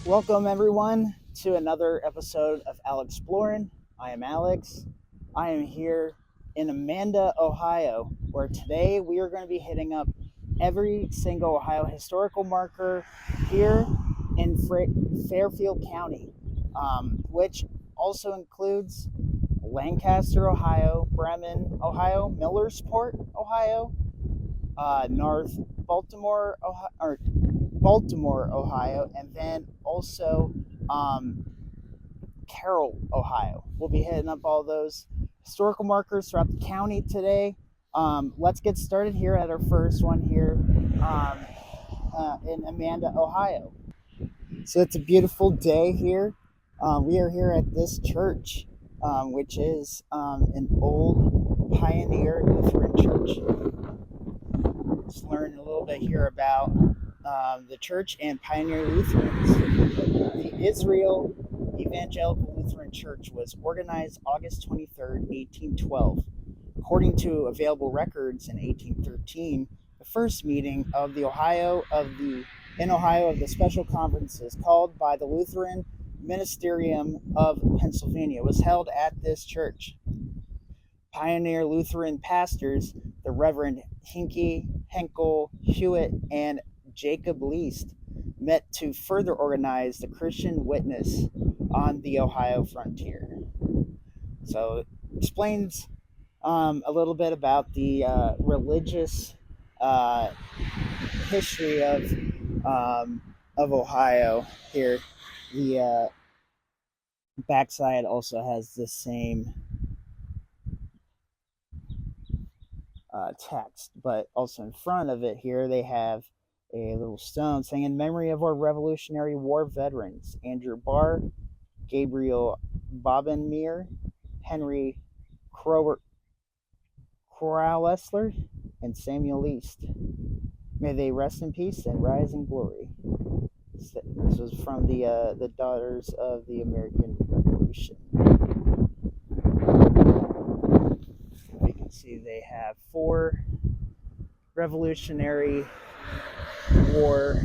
Welcome, everyone, to another episode of Alexploring. I am Alex. I am here in Amanda, Ohio, where today we are going to be hitting up every single Ohio historical marker here in Fairfield County, which also includes Lancaster, Ohio, Bremen, Ohio, Millersport, Ohio, North Baltimore, Ohio, and then also um, Carroll, Ohio. We'll be hitting up all those historical markers throughout the county today. Let's get started here at our first one here in Amanda, Ohio. So it's a beautiful day here. We are here at this church, which is an old pioneer Lutheran church. Let's learn a little bit here about the church and pioneer Lutherans. The Israel Evangelical Lutheran Church was organized August 23rd, 1812. According to available records in 1813, the first meeting of the Ohio of the special conferences called by the Lutheran Ministerium of Pennsylvania was held at this church. Pioneer Lutheran pastors, the Reverend Henkel, Hewitt, and Jacob Least, met to further organize the Christian witness on the Ohio frontier. So it explains a little bit about the religious uh, history of Ohio here. The backside also has the same text, but also in front of it here they have a little stone saying, "In memory of our Revolutionary War veterans, Andrew Barr, Gabriel Bobenmeer, Henry Crowlessler, and Samuel East. May they rest in peace and rise in glory." This was from the Daughters of the American Revolution. You can see they have 4 Revolutionary War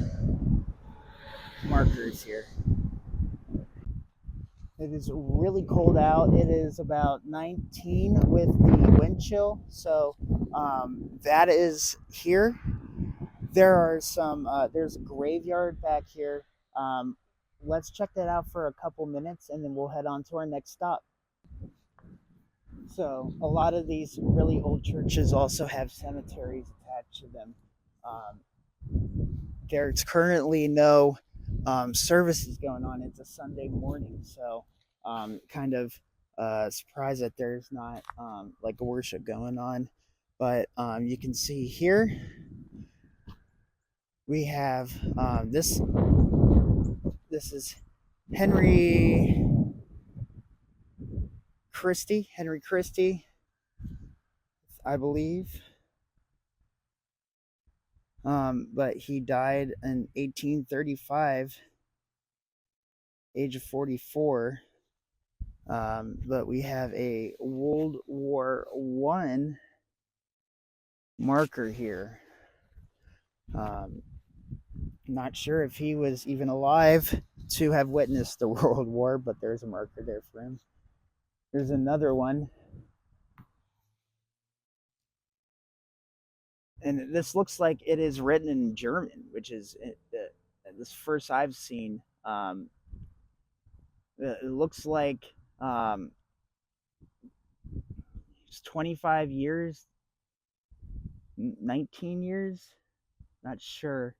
markers here. It is really cold out. It is about 19 with the wind chill. So that is here. There are there's a graveyard back here. Let's check that out for a couple minutes and then we'll head on to our next stop. So a lot of these really old churches also have cemeteries attached to them. There's currently no services going on. It's a Sunday morning, so kind of surprised that there's not like worship going on. But you can see here we have this. This is Henry Christie, I believe. But he died in 1835, age of 44. But we have a World War I marker here. Not sure if he was even alive to have witnessed the World War, but there's a marker there for him. There's another one. And this looks like it is written in German, which is this first I've seen. It looks like it's 25 years, 19 years, not sure.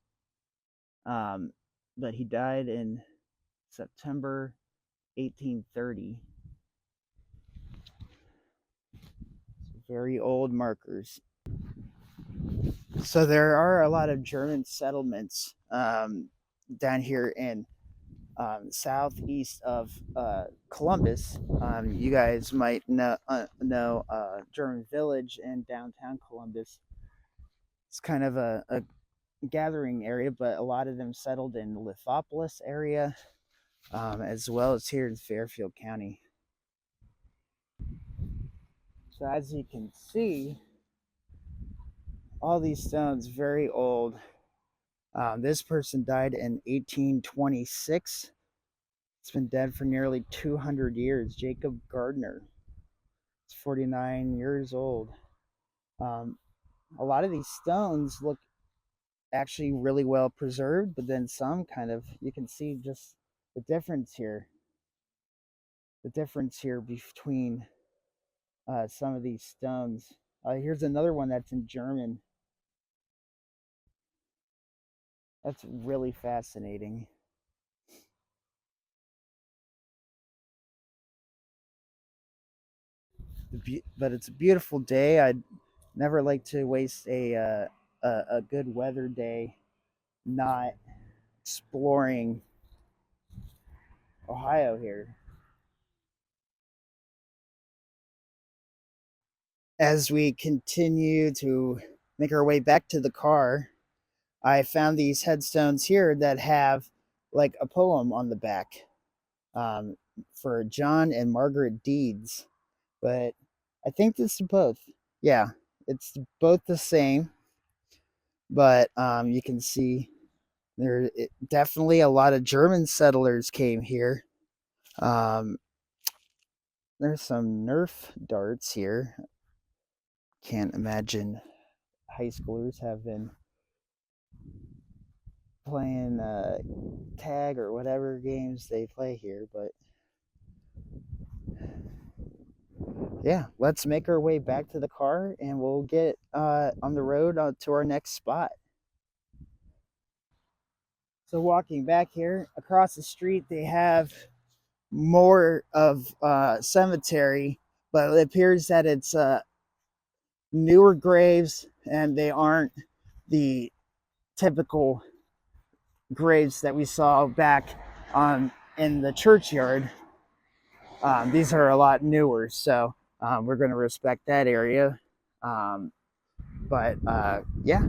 But he died in September 1830. Very old markers. So there are a lot of German settlements down here in southeast of Columbus. You guys might know German Village in downtown Columbus. It's kind of a gathering area, but a lot of them settled in the Lithopolis area, as well as here in Fairfield County. So as you can see, all these stones very old. This person died in 1826. It's been dead for nearly 200 years. Jacob Gardner. It's 49 years old. Um, a lot of these stones look actually really well preserved, but then some kind of, you can see just the difference here. The difference here between some of these stones. Here's another one that's in German. That's really fascinating. But it's a beautiful day. I'd never like to waste a good weather day not exploring Ohio here. As we continue to make our way back to the car, I found these headstones here that have like a poem on the back, um, for John and Margaret Deeds. But I think this is both. Yeah, it's both the same, but you can see definitely a lot of German settlers came here. Um, there's some Nerf darts here. Can't imagine high schoolers have been playing tag or whatever games they play here, but yeah, let's make our way back to the car and we'll get on the road to our next spot. So walking back here across the street, they have more of cemetery, but it appears that it's newer graves and they aren't the typical graves that we saw back in the churchyard. These are a lot newer, so we're going to respect that area. Um, but yeah,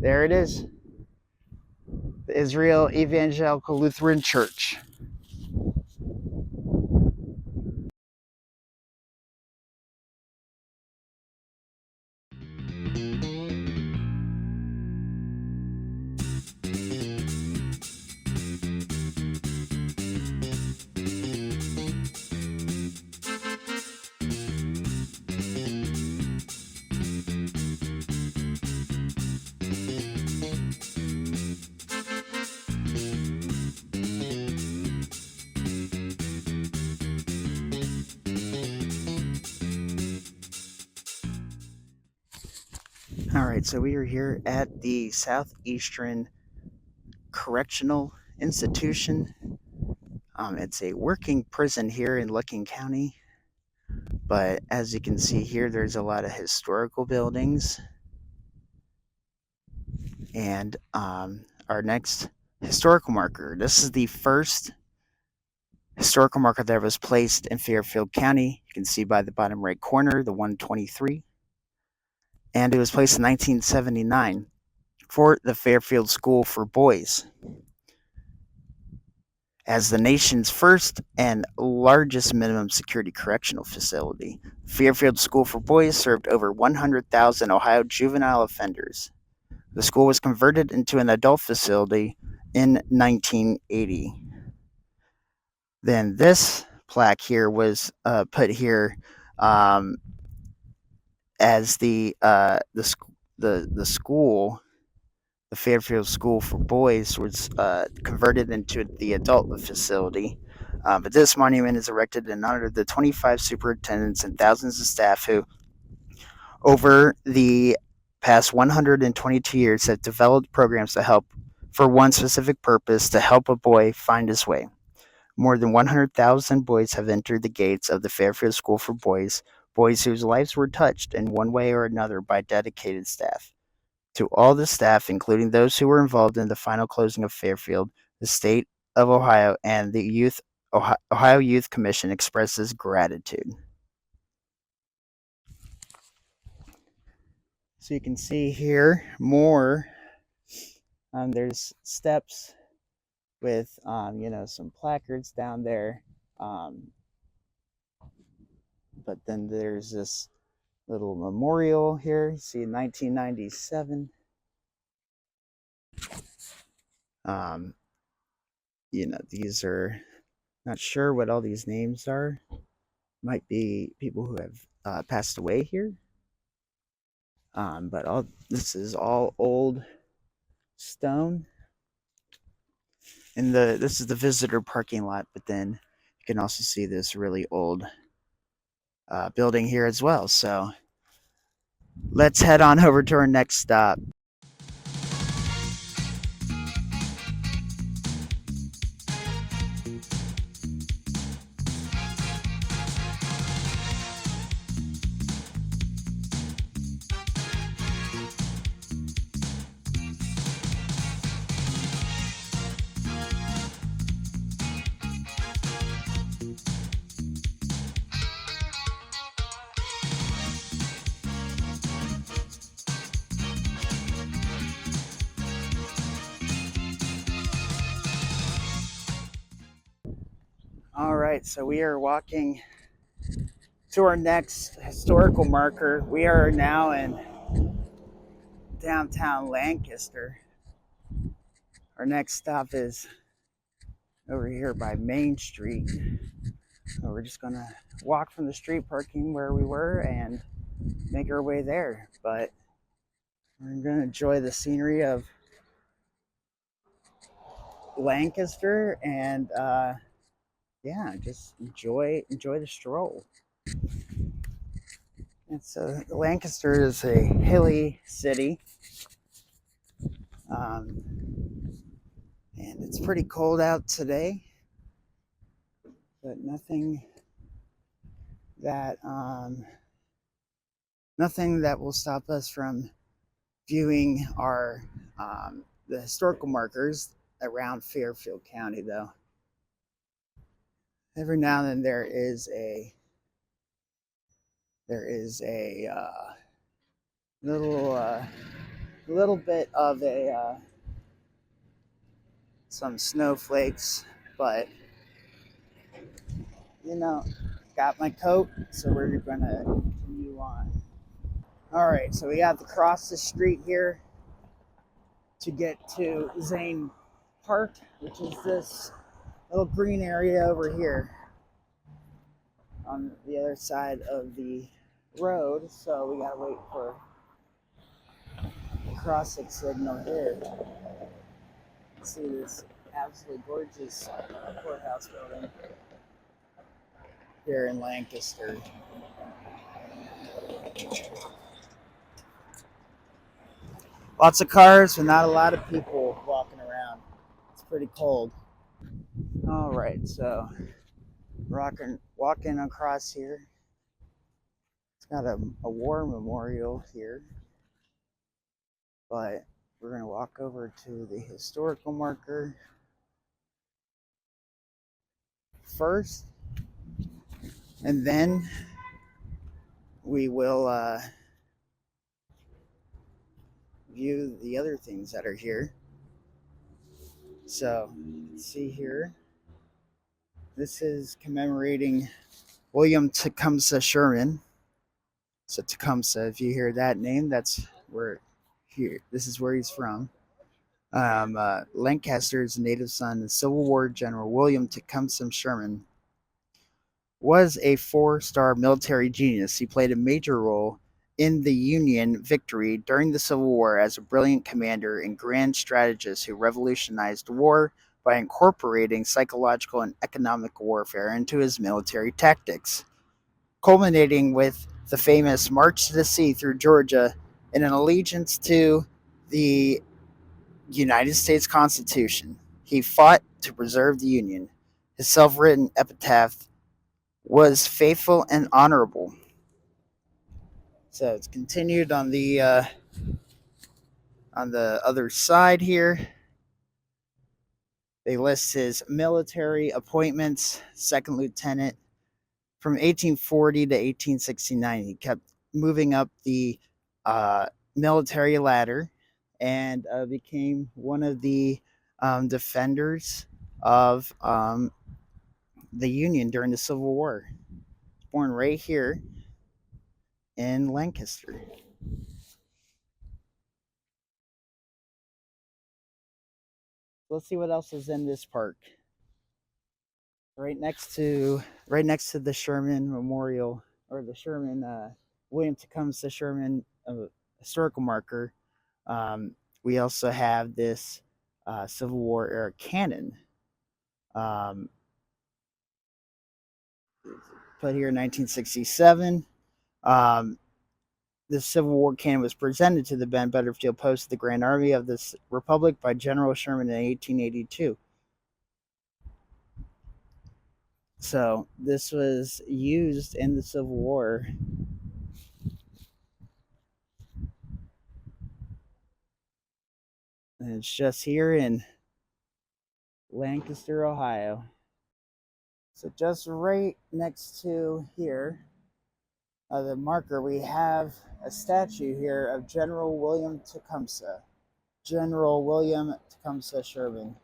there it is, the Israel Evangelical Lutheran Church. All right, so we are here at the Southeastern Correctional Institution. It's a working prison here in Licking County, but as you can see here, there's a lot of historical buildings. And our next historical marker, this is the first historical marker that was placed in Fairfield County. You can see by the bottom right corner, the 123. And it was placed in 1979 for the Fairfield School for Boys. As the nation's first and largest minimum security correctional facility, Fairfield School for Boys served over 100,000 Ohio juvenile offenders. The school was converted into an adult facility in 1980. Then this plaque here was put here um, as the school, the Fairfield School for Boys, was converted into the adult facility. But this monument is erected in honor of the 25 superintendents and thousands of staff who, over the past 122 years, have developed programs to help for one specific purpose: to help a boy find his way. More than 100,000 boys have entered the gates of the Fairfield School for Boys, boys whose lives were touched in one way or another by dedicated staff. To all the staff, including those who were involved in the final closing of Fairfield, the state of Ohio and the Ohio Youth Commission expresses gratitude. So you can see here more. There's steps with some placards down there. But then there's this little memorial here. See, 1997. Um, these are not sure what all these names are. Might be people who have passed away here. But all this is all old stone, and this is the visitor parking lot. But then you can also see this really old building here as well. So let's head on over to our next stop. All right, so we are walking to our next historical marker. We are now in downtown Lancaster. Our next stop is over here by Main Street. So we're just gonna walk from the street parking where we were and make our way there. But we're gonna enjoy the scenery of Lancaster and yeah, just enjoy the stroll. And so Lancaster is a hilly city, um, and it's pretty cold out today, but that um, nothing that will stop us from viewing our the historical markers around Fairfield County. Though every now and then there is a little little bit of a some snowflakes, but got my coat, so we're gonna continue on. All right, so we have to cross the street here to get to Zane Park, which is this little green area over here on the other side of the road. So we gotta wait for the crossing signal here. See this absolutely gorgeous courthouse building here in Lancaster. Lots of cars, but not a lot of people walking around. It's pretty cold. All right, so walking across here. It's got a war memorial here, but we're going to walk over to the historical marker first, and then we will view the other things that are here. So, let's see here. This is commemorating William Tecumseh Sherman. So Tecumseh, if you hear that name, that's where here. This is where he's from. Lancaster's native son, Civil War General William Tecumseh Sherman, was a four-star military genius. He played a major role in the Union victory during the Civil War as a brilliant commander and grand strategist who revolutionized war by incorporating psychological and economic warfare into his military tactics, culminating with the famous March to the Sea through Georgia in an allegiance to the United States Constitution. He fought to preserve the Union. His self-written epitaph was faithful and honorable. So it's continued on the other side here. They list his military appointments: second lieutenant from 1840 to 1869. He kept moving up the military ladder and became one of the defenders of the Union during the Civil War. Born right here in Lancaster. So, let's see what else is in this park. Right next to the Sherman Memorial, or the Sherman William Tecumseh Sherman historical marker. We also have this Civil War era cannon, um, put here in 1967. Um, the Civil War cannon was presented to the Ben Butterfield Post of the Grand Army of the Republic by General Sherman in 1882. So this was used in the Civil War. And it's just here in Lancaster, Ohio. So just right next to here, the marker, we have a statue here of General William Tecumseh. General William Tecumseh Sherman.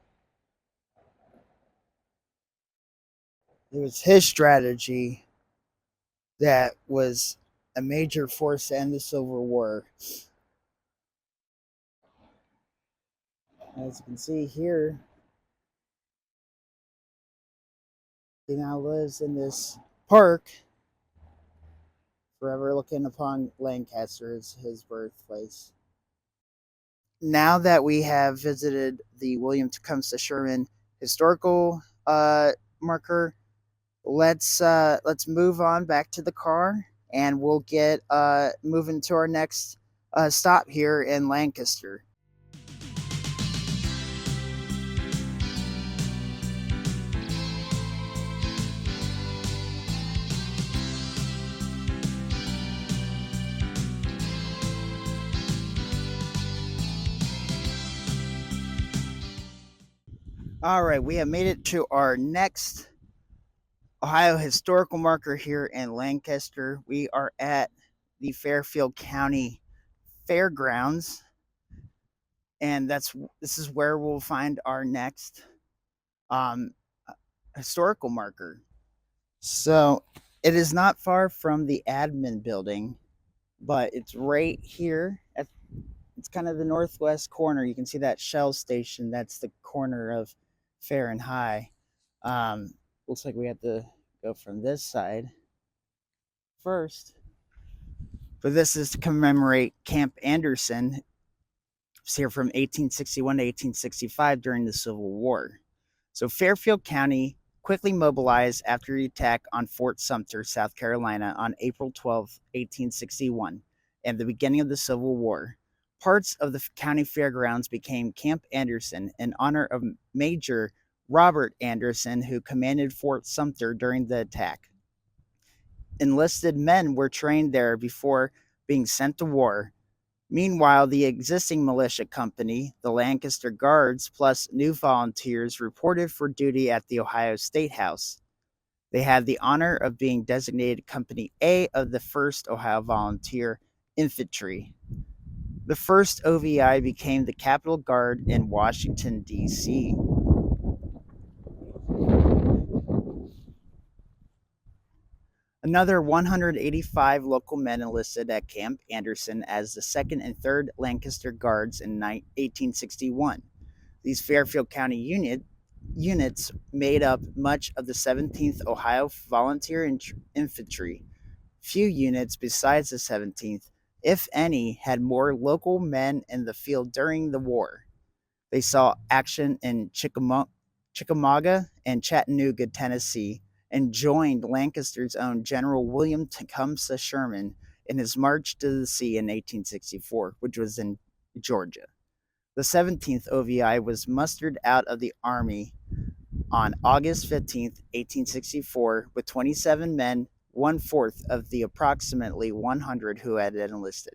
It was his strategy that was a major force to end the Civil War. As you can see here, he now lives in this park, forever looking upon Lancaster as his birthplace. Now that we have visited the William Tecumseh Sherman historical marker, let's move on back to the car, and we'll get moving to our next stop here in Lancaster. All right, we have made it to our next Ohio historical marker here in Lancaster. We are at the Fairfield County Fairgrounds, and this is where we'll find our next um, historical marker. So it is not far from the admin building, but it's right here it's kind of the northwest corner. You can see that Shell station. That's the corner of Fair and High. Looks like we have to go from this side first. But this is to commemorate Camp Anderson. It's here from 1861 to 1865 during the Civil War. So Fairfield County quickly mobilized after the attack on Fort Sumter, South Carolina on April 12, 1861, and the beginning of the Civil War. Parts of the county fairgrounds became Camp Anderson in honor of Major Robert Anderson, who commanded Fort Sumter during the attack. Enlisted men were trained there before being sent to war. Meanwhile, the existing militia company, the Lancaster Guards, plus new volunteers reported for duty at the Ohio State House. They had the honor of being designated Company A of the 1st Ohio Volunteer Infantry. The 1st OVI became the Capitol Guard in Washington, D.C. Another 185 local men enlisted at Camp Anderson as the 2nd and 3rd Lancaster Guards in 1861. These Fairfield County units made up much of the 17th Ohio Volunteer Infantry. Few units besides the 17th, if any, had more local men in the field during the war. They saw action in Chickamauga and Chattanooga, Tennessee, and joined Lancaster's own General William Tecumseh Sherman in his march to the sea in 1864, which was in Georgia. The 17th OVI was mustered out of the Army on August 15, 1864, with 27 men, 1/4 of the approximately 100 who had enlisted.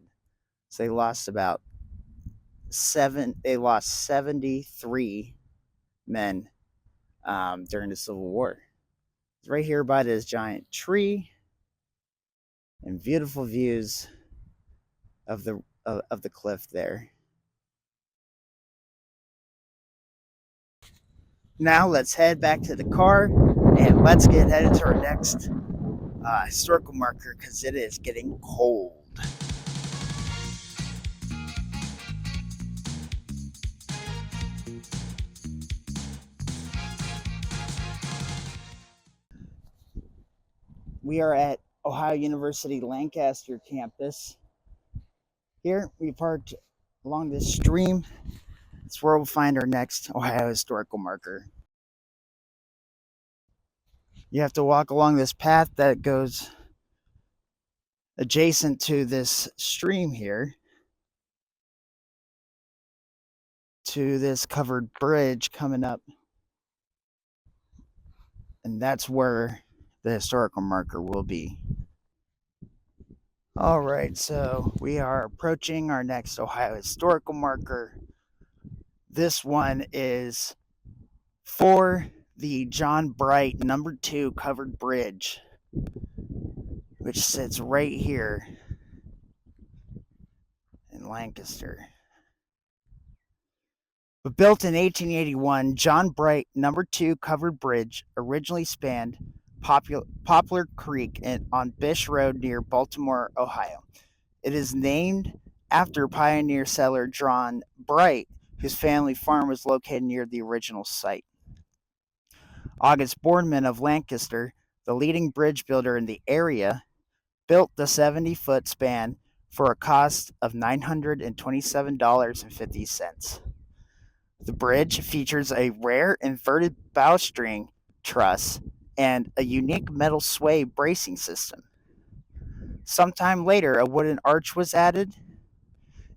So they lost 73 men during the Civil War. It's right here by this giant tree, and beautiful views of the cliff there. Now let's head back to the car, and let's get headed to our next historical marker, because it is getting cold. We are at Ohio University Lancaster campus. Here we parked along this stream. It's where we'll find our next Ohio historical marker. You have to walk along this path that goes adjacent to this stream here to this covered bridge coming up. And that's where the historical marker will be. All right, so we are approaching our next Ohio historical marker. This one is for the John Bright number 2 covered bridge, which sits right here in Lancaster. But built in 1881, John Bright number 2 covered bridge originally spanned Poplar Creek on Bish Road near Baltimore, Ohio. It is named after pioneer settler John Bright, whose family farm was located near the original site. August Boardman of Lancaster, the leading bridge builder in the area, built the 70-foot span for a cost of $927.50. The bridge features a rare inverted bowstring truss and a unique metal sway bracing system. Sometime later, a wooden arch was added.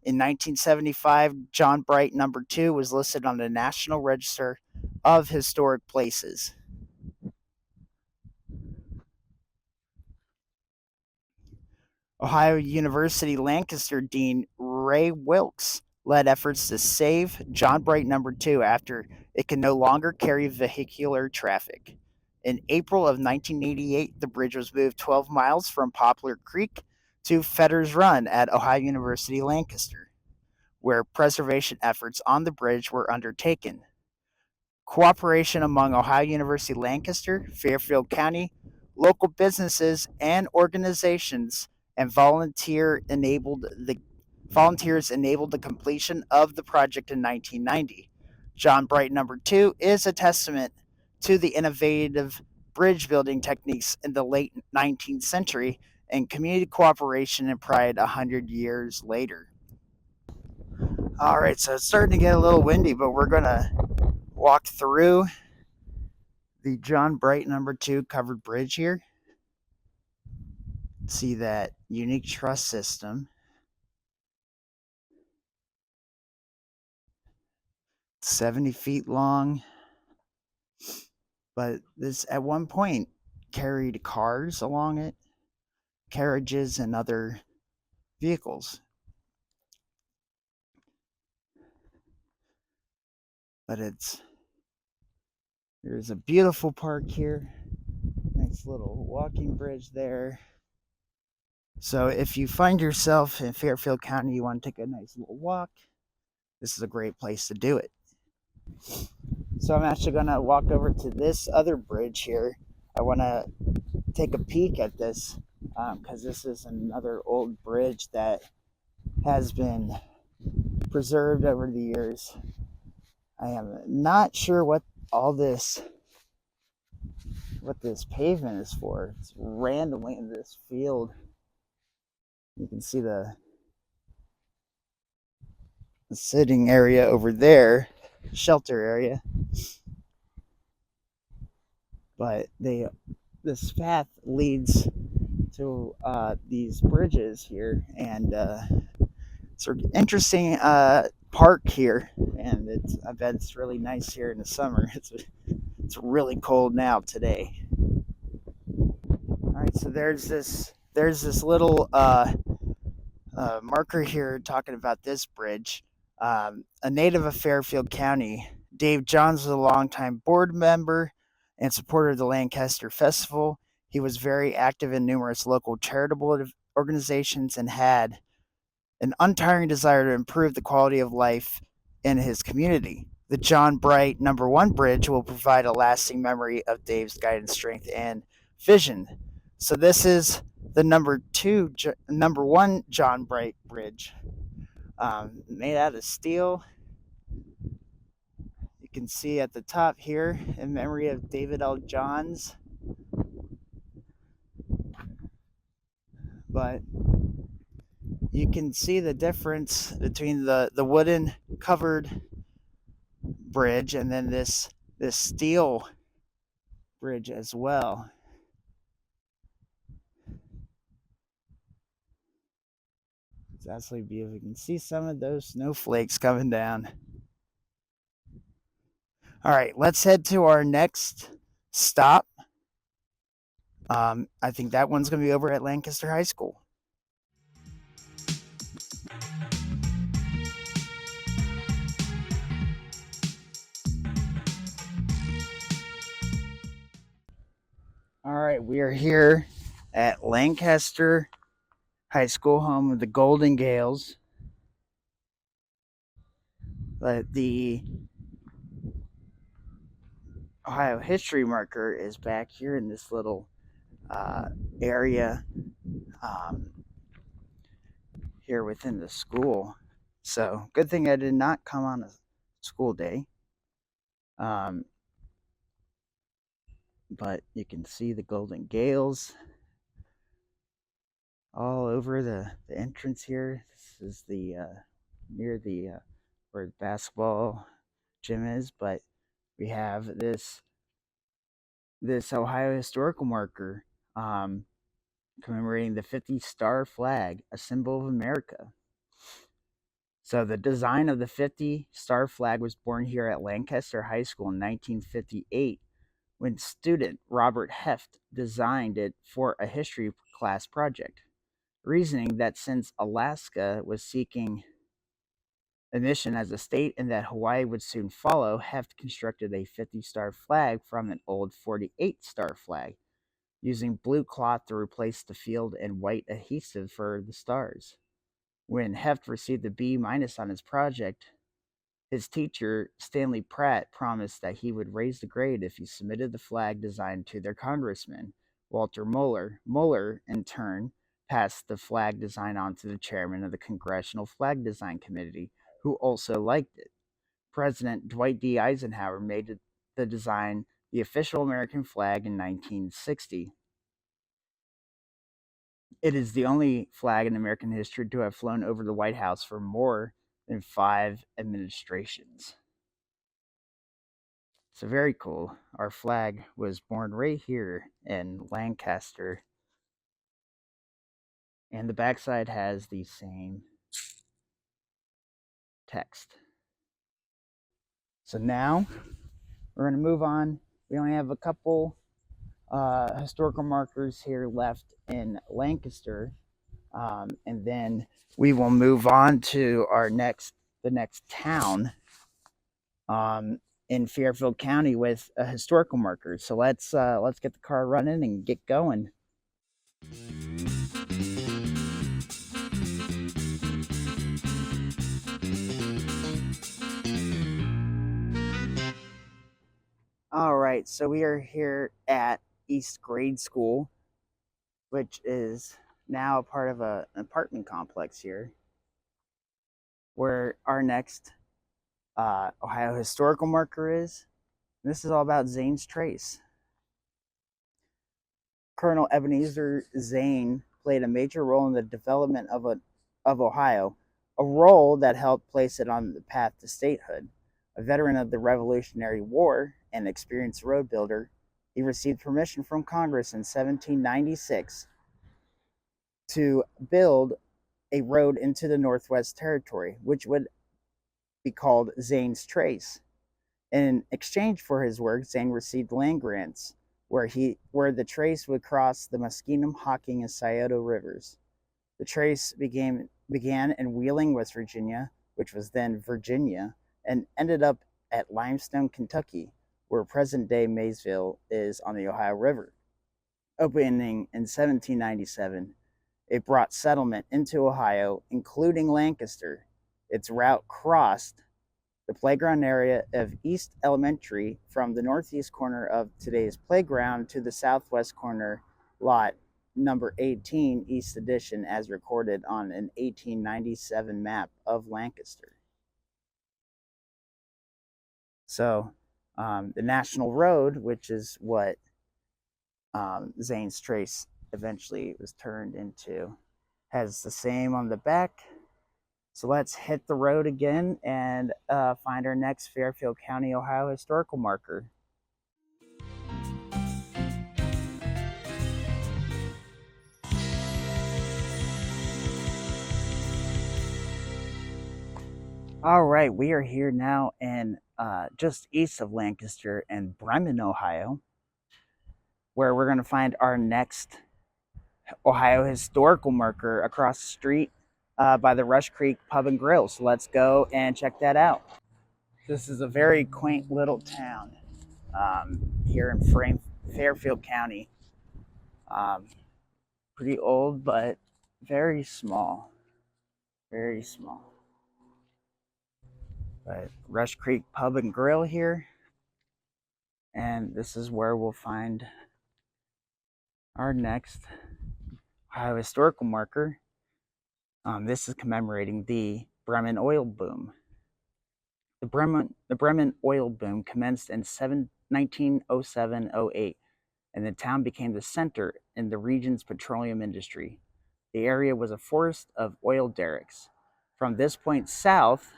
In 1975, John Bright number 2 was listed on the National Register of Historic Places. Ohio University Lancaster Dean Ray Wilkes led efforts to save John Bright number 2 after it could no longer carry vehicular traffic. In April of 1988, the bridge was moved 12 miles from Poplar Creek to Fetter's Run at Ohio University Lancaster, where preservation efforts on the bridge were undertaken. Cooperation among Ohio University Lancaster, Fairfield County, local businesses and organizations, and volunteers enabled the completion of the project in 1990. John Bright number 2 is a testament to the innovative bridge building techniques in the late 19th century and community cooperation and pride 100 years later. All right, so it's starting to get a little windy, but we're going to walk through the John Bright number 2 covered bridge here. See that unique truss system. 70 feet long, but this at one point carried cars along it, carriages and other vehicles. But there's a beautiful park here, nice little walking bridge there. So if you find yourself in Fairfield County, you want to take a nice little walk, this is a great place to do it. So I'm actually going to walk over to this other bridge here. I want to take a peek at this because this is another old bridge that has been preserved over the years. I am not sure what this pavement is for. It's randomly in this field. You can see the sitting area over there, shelter area. But this path leads to these bridges here, and it's an interesting park here, and I bet it's really nice here in the summer. It's really cold now today. All right, so there's this little marker here talking about this bridge. A native of Fairfield County, Dave Johns was a longtime board member and supporter of the Lancaster Festival. He was very active in numerous local charitable organizations and had an untiring desire to improve the quality of life in his community. The John Bright number 1 bridge will provide a lasting memory of Dave's guidance, strength, and vision. So this is the number 1 John Bright bridge, made out of steel. You can see at the top here, in memory of David L. Johns. but you can see the difference between the wooden covered bridge and then this steel bridge as well. It's absolutely beautiful. You can see some of those snowflakes coming down. All right, let's head to our next stop. I think that one's going to be over at Lancaster High School. All right, we are here at Lancaster High School, home of the Golden Gales. But the Ohio history marker is back here in this little area here within the school. So good thing I did not come on a school day. But you can see the Golden Gales all over the entrance here. This is the near the where the basketball gym is, but we have this Ohio historical marker commemorating the 50 star flag, a symbol of America. So the design of the 50 star flag was born here at Lancaster High School in 1958 when student Robert Heft designed it for a history class project, reasoning that since Alaska was seeking admission as a state and that Hawaii would soon follow, Heft constructed a 50 star flag from an old 48 star flag, using blue cloth to replace the field and white adhesive for the stars. When Heft received a B- on his project, his teacher, Stanley Pratt, promised that he would raise the grade if he submitted the flag design to their congressman, Walter Muller. Muller, in turn, passed the flag design on to the chairman of the Congressional Flag Design Committee, who also liked it. President Dwight D. Eisenhower made the design the official American flag in 1960. It is the only flag in American history to have flown over the White House for more than 5 administrations. So very cool. Our flag was born right here in Lancaster. And the backside has the same text. So now we're going to move on. We only have a couple historical markers here left in Lancaster. And then we will move on to the next town in Fairfield County with a historical marker. So let's get the car running and get going. All right, so we are here at East Grade School, which is now part of an apartment complex here, where our next Ohio historical marker is. This is all about Zane's Trace. Colonel Ebenezer Zane played a major role in the development of Ohio, a role that helped place it on the path to statehood. A veteran of the Revolutionary War and experienced road builder, he received permission from Congress in 1796 to build a road into the Northwest Territory, which would be called Zane's Trace. In exchange for his work, Zane received land grants where the trace would cross the Muskingum, Hocking, and Scioto rivers. The trace began in Wheeling, West Virginia, which was then Virginia, and ended up at Limestone, Kentucky, where present-day Maysville is on the Ohio River. Opening in 1797, it brought settlement into Ohio, including Lancaster. Its route crossed the playground area of East Elementary from the northeast corner of today's playground to the southwest corner lot number 18 East Edition, as recorded on an 1897 map of Lancaster. So the National Road, which is what Zane's Trace eventually was turned into, Has the same on the back. So let's hit the road again and find our next Fairfield County, Ohio historical marker. All right, we are here now in just east of Lancaster in Bremen, Ohio, where we're going to find our next Ohio historical marker across the street by the Rush Creek Pub and Grill. So let's go and check that out. This is a very quaint little town here in Fairfield County. Pretty old, but very small. Very small. But Rush Creek Pub and Grill here. And this is where we'll find our next Ohio historical marker. This is commemorating the Bremen Oil Boom. The Bremen Oil Boom commenced in 1907-08, and the town became the center in the region's petroleum industry. The area was a forest of oil derricks. From this point south,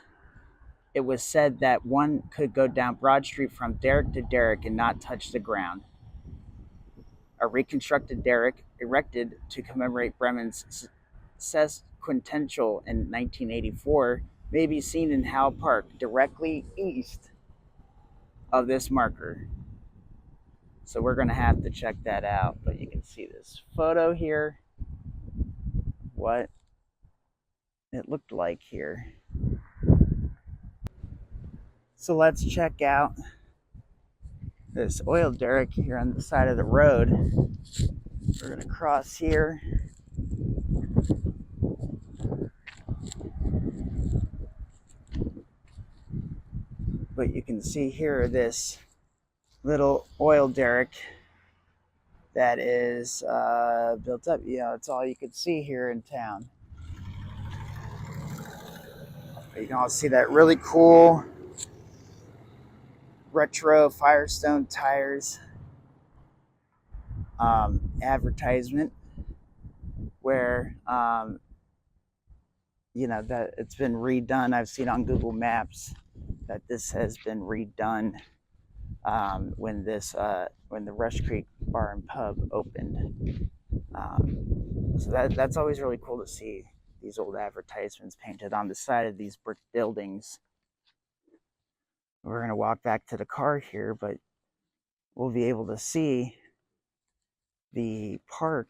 it was said that one could go down Broad Street from derrick to derrick and not touch the ground. A reconstructed derrick erected to commemorate Bremen's sesquicentennial in 1984 may be seen in Howe Park, directly east of this marker. So we're going to have to check that out, but you can see this photo here, what it looked like here. So let's check out this oil derrick here on the side of the road. We're going to cross here. But you can see here this little oil derrick that is built up. You know, it's all you could see here in town. But you can all see that really cool retro Firestone tires advertisement where you know that it's been redone. I've seen on Google Maps that this has been redone when the Rush Creek Bar and Pub opened. So that's always really cool to see these old advertisements painted on the side of these brick buildings. We're going to walk back to the car here, but we'll be able to see the park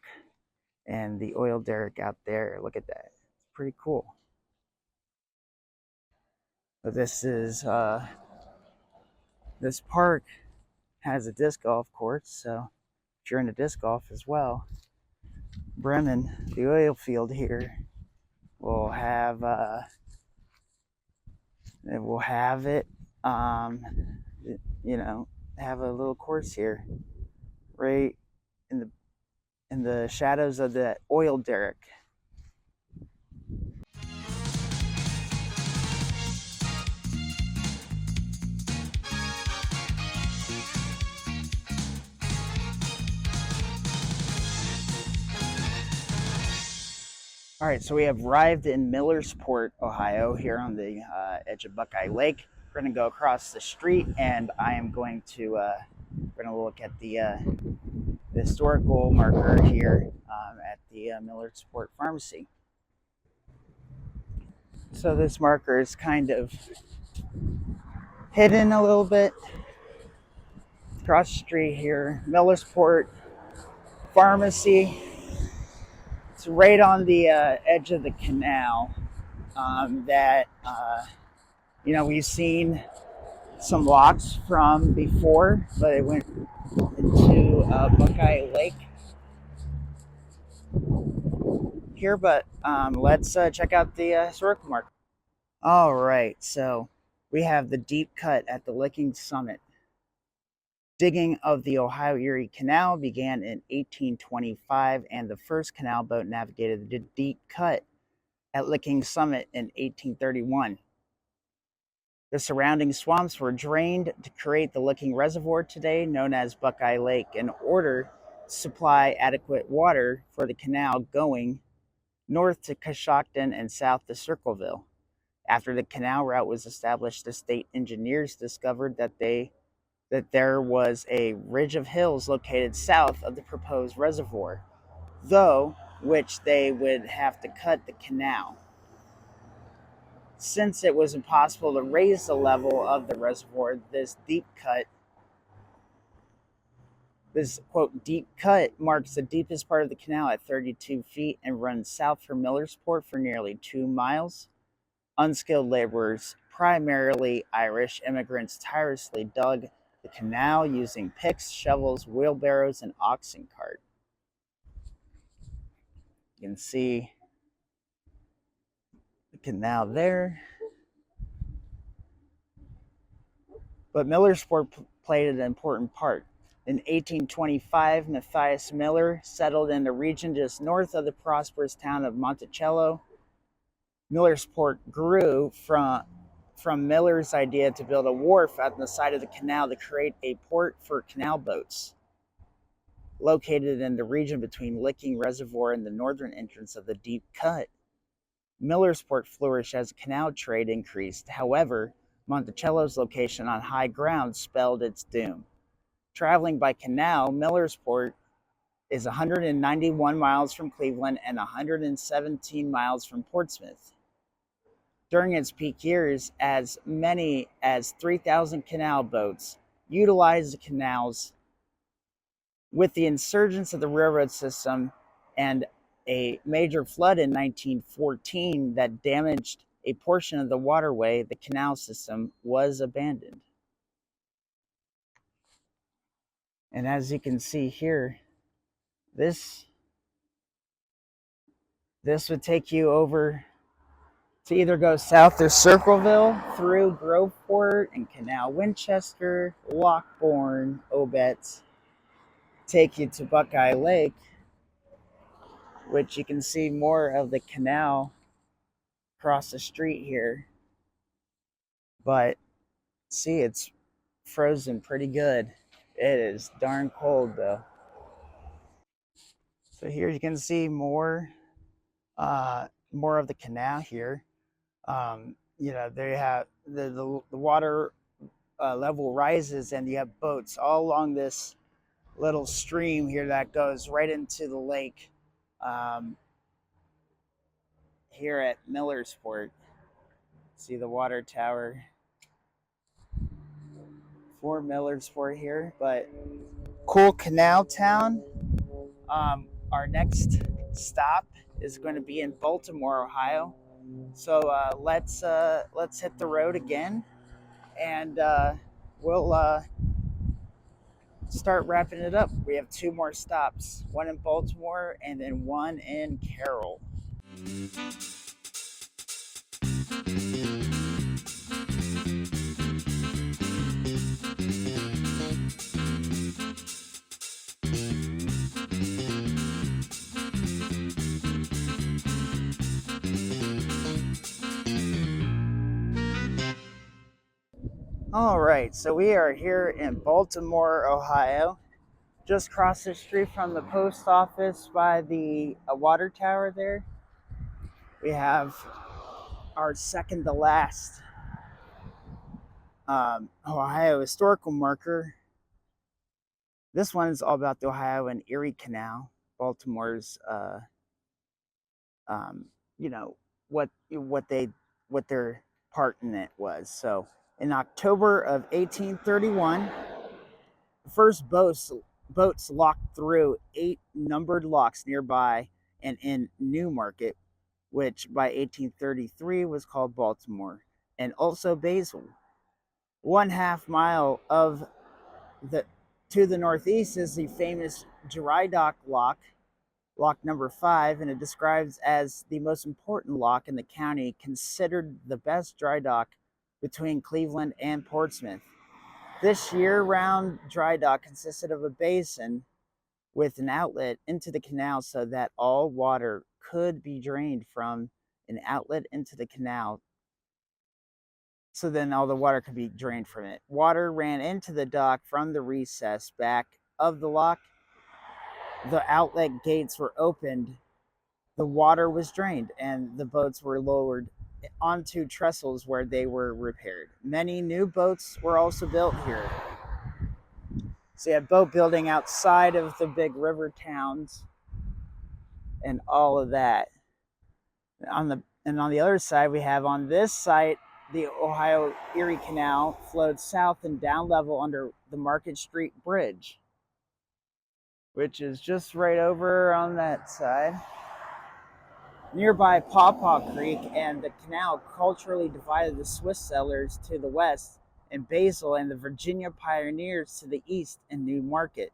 and the oil derrick out there. Look at that. It's pretty cool. But this park has a disc golf course, so if you're into disc golf as well, Bremen, the oil field here, will have it you know, have a little course here right in the shadows of the oil derrick. All right, so we have arrived in Millersport, Ohio, here on the edge of Buckeye Lake. We're going to go across the street, and I am going to we're going to look at the historical marker here at the Millersport Pharmacy. So this marker is kind of hidden a little bit. Across the street here, Millersport Pharmacy. It's right on the edge of the canal that you know, we've seen some locks from before, but it went into Buckeye Lake here. But let's check out the historical marker. All right, so we have the deep cut at the Licking Summit. Digging of the Ohio Erie Canal began in 1825, and the first canal boat navigated the deep cut at Licking Summit in 1831. The surrounding swamps were drained to create the Licking Reservoir today, known as Buckeye Lake, in order to supply adequate water for the canal going north to Coshocton and south to Circleville. After the canal route was established, the state engineers discovered that there was a ridge of hills located south of the proposed reservoir, though which they would have to cut the canal. Since it was impossible to raise the level of the reservoir, this quote deep cut marks the deepest part of the canal at 32 feet and runs south from Millersport for nearly 2 miles. Unskilled laborers, primarily Irish immigrants, tirelessly dug the canal using picks, shovels, wheelbarrows, and oxen cart. You can see the canal there. But Millersport played an important part. In 1825, Matthias Miller settled in the region just north of the prosperous town of Monticello. Millersport grew from Miller's idea to build a wharf at the side of the canal to create a port for canal boats. Located in the region between Licking Reservoir and the northern entrance of the Deep Cut, Millersport flourished as the canal trade increased. However, Monticello's location on high ground spelled its doom. Traveling by canal, Millersport is 191 miles from Cleveland and 117 miles from Portsmouth. During its peak years, as many as 3,000 canal boats utilized the canals. With the insurgence of the railroad system and a major flood in 1914 that damaged a portion of the waterway, the canal system was abandoned. And as you can see here, this would take you over to either go south of Circleville through Groveport and Canal Winchester, Lockbourne, Obetz, take you to Buckeye Lake, which you can see more of the canal across the street here. But see, it's frozen pretty good. It is darn cold though. So here you can see more of the canal here. They have the water level rises, and you have boats all along this little stream here that goes right into the lake here at Millersport. See the water tower for Millersport here, but cool canal town. Our next stop is going to be in Baltimore, Ohio. So let's hit the road again, and we'll start wrapping it up. We have 2 more stops, one in Baltimore and then one in Carroll. All right, so we are here in Baltimore, Ohio, just across the street from the post office by the water tower there. We have our second to last Ohio historical marker. This one is all about the Ohio and Erie Canal, Baltimore's, what their part in it was. So in October of 1831, the first boats locked through 8 numbered locks nearby and in Newmarket, which by 1833 was called Baltimore, and also Basil. 1/2 mile to the northeast is the famous Dry Dock Lock, lock number 5, and it describes as the most important lock in the county, considered the best dry dock between Cleveland and Portsmouth. This year-round dry dock consisted of a basin with an outlet into the canal so that all water could be drained from an outlet into the canal. So then all the water could be drained from it. Water ran into the dock from the recess back of the lock. The outlet gates were opened. the water was drained and the boats were lowered onto trestles where they were repaired. Many new boats were also built here. So you have boat building outside of the big river towns and all of that. On the other side, we have on this site, the Ohio Erie Canal flowed south and down level under the Market Street Bridge, which is just right over on that side. Nearby Pawpaw Creek and the canal culturally divided the Swiss settlers to the west and Basel and the Virginia pioneers to the east in New Market.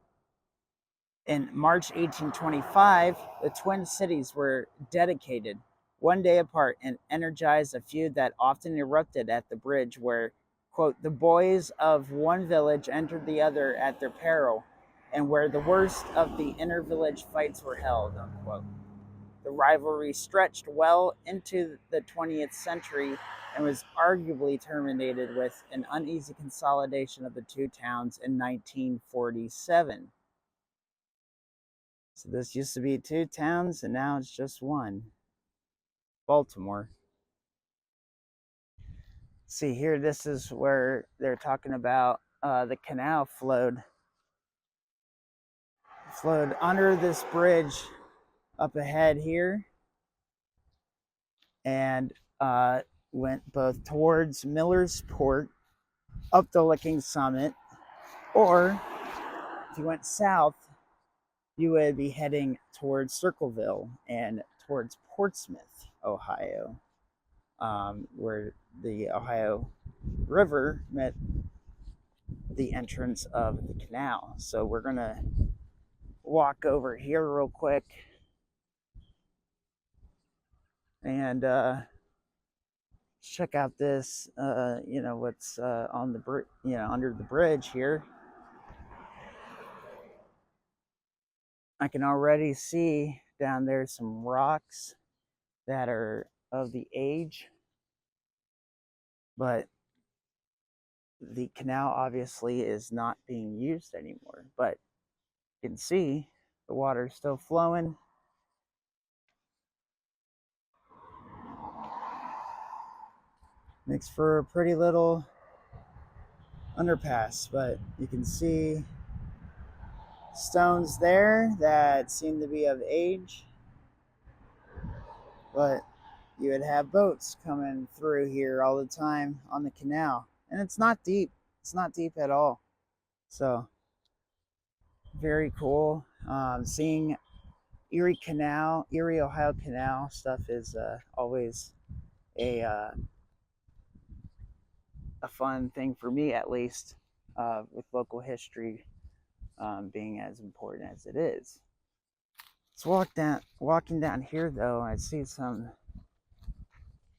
In March 1825, the Twin Cities were dedicated one day apart and energized a feud that often erupted at the bridge where, quote, the boys of one village entered the other at their peril and where the worst of the inter-village fights were held, unquote. The rivalry stretched well into the 20th century and was arguably terminated with an uneasy consolidation of the two towns in 1947. So this used to be two towns and now it's just one. Baltimore. See here, this is where they're talking about the canal flowed under this bridge up ahead here and went both towards Millersport up the Licking Summit, or if you went south, you would be heading towards Circleville and towards Portsmouth, Ohio, where the Ohio River met the entrance of the canal. So we're going to walk over here real quick and check out this, what's on the under the bridge here. I can already see down there some rocks that are of the age, but the canal obviously is not being used anymore. But you can see the water is still flowing. Makes for a pretty little underpass, but you can see stones there that seem to be of age, but you would have boats coming through here all the time on the canal, and it's not deep at all. So very cool. Seeing Erie Ohio Canal stuff is always a fun thing for me, at least, with local history being as important as it is. Let's walking down here though, I see some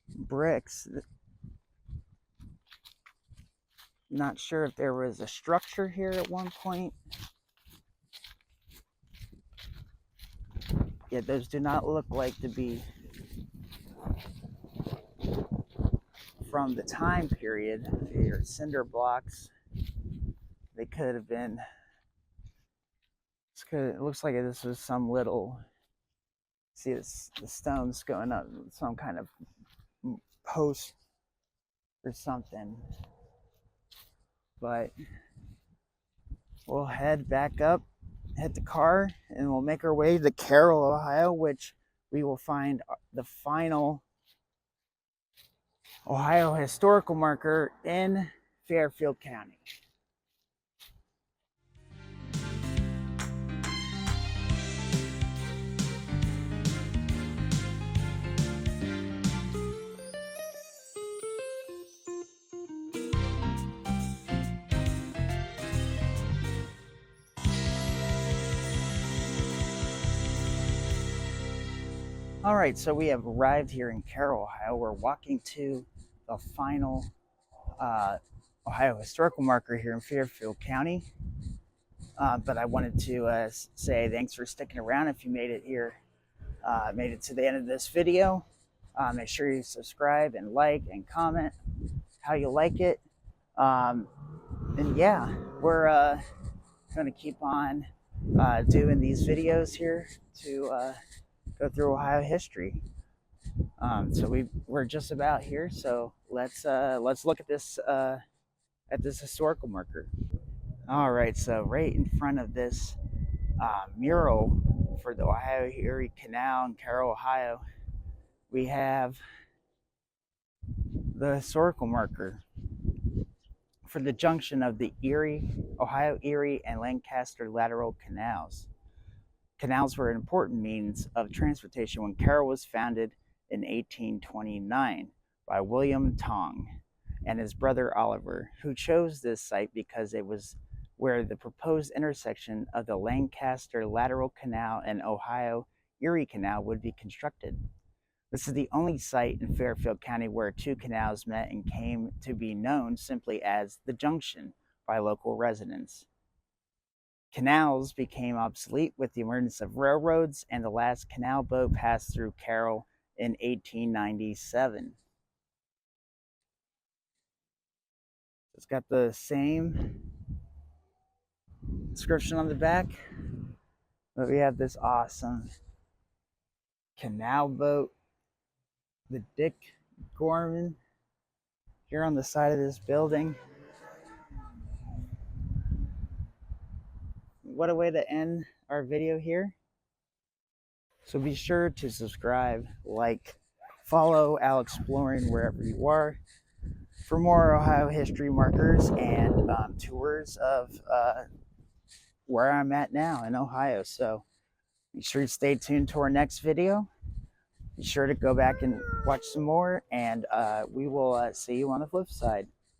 bricks. Not sure if there was a structure here at one point. Yeah, those do not look like to be from the time period. They're cinder blocks. They could have been. It looks like this was some little. See this, the stones going up, some kind of post or something. But we'll head back up, hit the car, and we'll make our way to Carroll, Ohio, which we will find the final Ohio historical marker in Fairfield County. All right, so we have arrived here in Carroll, Ohio. We're walking to the final Ohio historical marker here in Fairfield County. But I wanted to say thanks for sticking around if you made it here, made it to the end of this video. Make sure you subscribe and like and comment how you like it. And yeah, we're going to keep on doing these videos here to go through Ohio history. So we're just about here. So let's look at this historical marker. All right. So right in front of this mural for the Ohio Erie Canal in Carroll, Ohio, we have the historical marker for the junction of the Ohio Erie and Lancaster lateral canals. Canals were an important means of transportation when Carroll was founded in 1829 by William Tong and his brother Oliver, who chose this site because it was where the proposed intersection of the Lancaster Lateral Canal and Ohio Erie Canal would be constructed. This is the only site in Fairfield County where two canals met and came to be known simply as the junction by local residents. Canals became obsolete with the emergence of railroads, and the last canal boat passed through Carroll in 1897. It's got the same description on the back, but we have this awesome canal boat, the Dick Gorman, here on the side of this building. What a way to end our video here. So be sure to subscribe, like, follow Alexploring wherever you are for more Ohio history markers and tours of where I'm at now in Ohio. So be sure to stay tuned to our next video. Be sure to go back and watch some more, and we will see you on the flip side.